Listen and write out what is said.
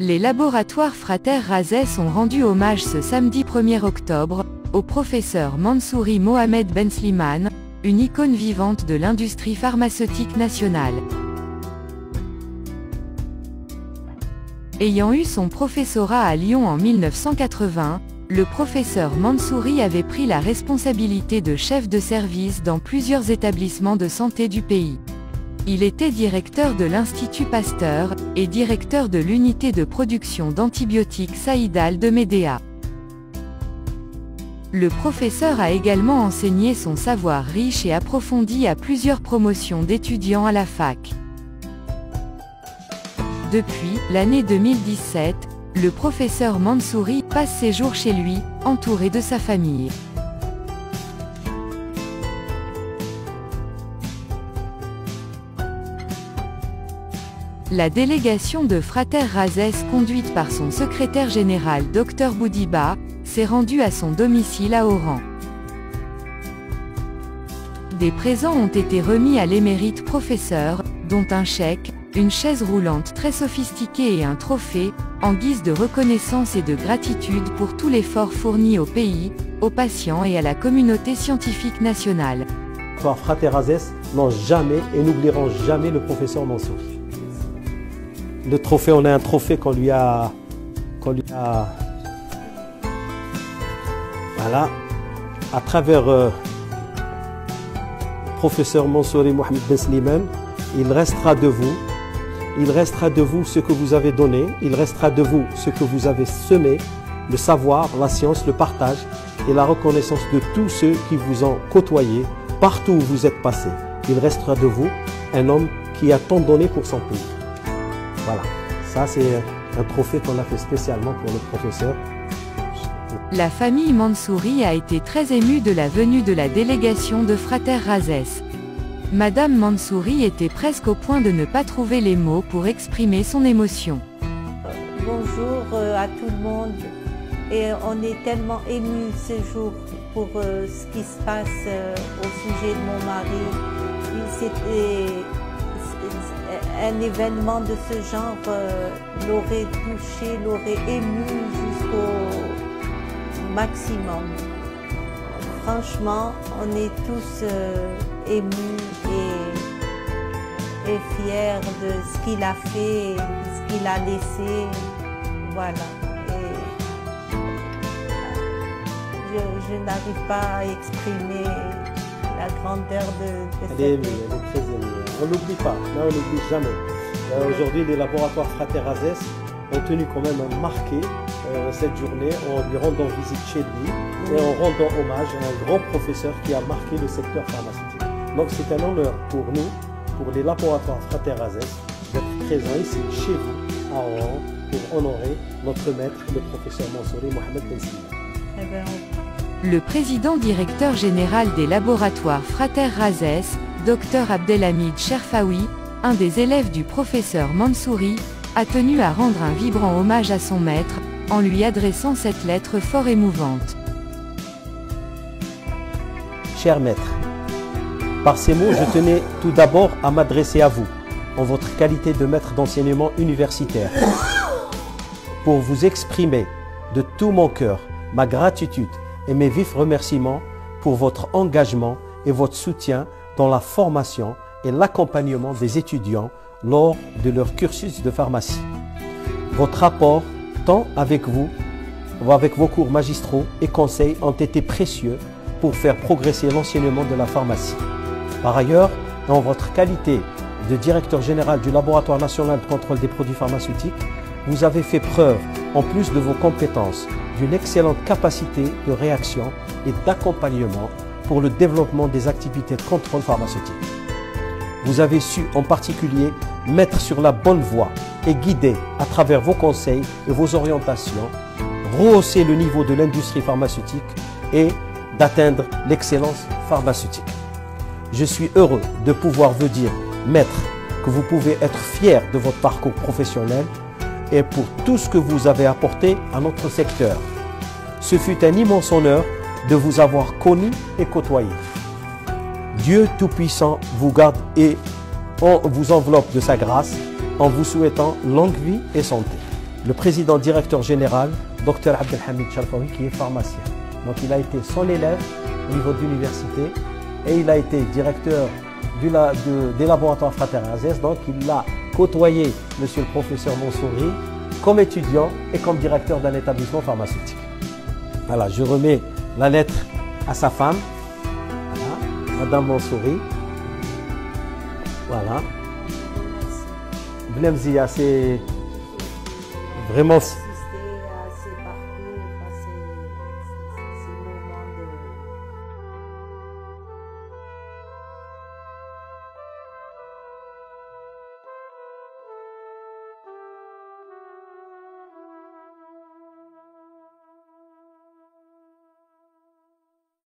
Les laboratoires Frater Razès ont rendu hommage ce samedi 1er octobre, au professeur Mansouri Mohamed Ben Slimane, une icône vivante de l'industrie pharmaceutique nationale. Ayant eu son professorat à Lyon en 1980, le professeur Mansouri avait pris la responsabilité de chef de service dans plusieurs établissements de santé du pays. Il était directeur de l'Institut Pasteur, et directeur de l'unité de production d'antibiotiques Saïdal de Médéa. Le professeur a également enseigné son savoir riche et approfondi à plusieurs promotions d'étudiants à la fac. Depuis l'année 2017, le professeur Mansouri passe ses jours chez lui, entouré de sa famille. La délégation de Frater Razès conduite par son secrétaire général Dr Boudiba, s'est rendue à son domicile à Oran. Des présents ont été remis à l'émérite professeur, dont un chèque, une chaise roulante très sophistiquée et un trophée, en guise de reconnaissance et de gratitude pour tout l'effort fourni au pays, aux patients et à la communauté scientifique nationale. Frater Razès n'ont jamais et n'oublieront jamais le professeur Mansouri. Le trophée, on a un trophée qu'on lui a voilà, à travers le professeur Mansouri Mohamed Ben Slimane, il restera de vous ce que vous avez donné, il restera de vous ce que vous avez semé, le savoir, la science, le partage et la reconnaissance de tous ceux qui vous ont côtoyé, partout où vous êtes passé. Il restera de vous un homme qui a tant donné pour son pays. Voilà, ça c'est un trophée qu'on a fait spécialement pour le professeur. La famille Mansouri a été très émue de la venue de la délégation de Frater Razès. Madame Mansouri était presque au point de ne pas trouver les mots pour exprimer son émotion. Bonjour à tout le monde, et on est tellement émus ce jour pour ce qui se passe au sujet de mon mari. C'était un événement de ce genre l'aurait touché, l'aurait ému jusqu'au maximum. Franchement, on est tous émus et fiers de ce qu'il a fait, de ce qu'il a laissé. Voilà. Et je n'arrive pas à exprimer la grandeur de cette elle est très émue. On n'oublie pas, là on n'oublie jamais. Aujourd'hui, les laboratoires Frater Razès ont tenu quand même à marquer cette journée en lui rendant visite chez lui et en rendant hommage à un grand professeur qui a marqué le secteur pharmaceutique. Donc c'est un honneur pour nous, pour les laboratoires Frater Razès, d'être présents ici chez vous à Oran pour honorer notre maître, le professeur Mansouri Mohamed Ben Slimane. Le président directeur général des laboratoires Frater Razès, Dr Abdelhamid Cherfaoui, un des élèves du professeur Mansouri, a tenu à rendre un vibrant hommage à son maître, en lui adressant cette lettre fort émouvante. Cher maître, par ces mots, je tenais tout d'abord à m'adresser à vous, en votre qualité de maître d'enseignement universitaire, pour vous exprimer de tout mon cœur ma gratitude et mes vifs remerciements pour votre engagement et votre soutien dans la formation et l'accompagnement des étudiants lors de leur cursus de pharmacie. Votre apport, tant avec vous, avec vos cours magistraux et conseils, ont été précieux pour faire progresser l'enseignement de la pharmacie. Par ailleurs, dans votre qualité de directeur général du Laboratoire national de contrôle des produits pharmaceutiques, vous avez fait preuve, en plus de vos compétences, d'une excellente capacité de réaction et d'accompagnement pour le développement des activités de contrôle pharmaceutique. Vous avez su en particulier mettre sur la bonne voie et guider à travers vos conseils et vos orientations, rehausser le niveau de l'industrie pharmaceutique et d'atteindre l'excellence pharmaceutique. Je suis heureux de pouvoir vous dire, maître, que vous pouvez être fier de votre parcours professionnel et pour tout ce que vous avez apporté à notre secteur. Ce fut un immense honneur de vous avoir connu et côtoyé. Dieu Tout-Puissant vous garde et vous enveloppe de sa grâce en vous souhaitant longue vie et santé. le président directeur général, Dr Abdelhamid Sharfawi, qui est pharmacien. Donc il a été son élève au niveau de l'université et il a été directeur des laboratoires Frater Aziz. Donc il a côtoyé monsieur le professeur Mansouri comme étudiant et comme directeur d'un établissement pharmaceutique. Voilà, je remets la lettre à sa femme, voilà, Madame Mansouri. Voilà. Bnemzia, c'est vraiment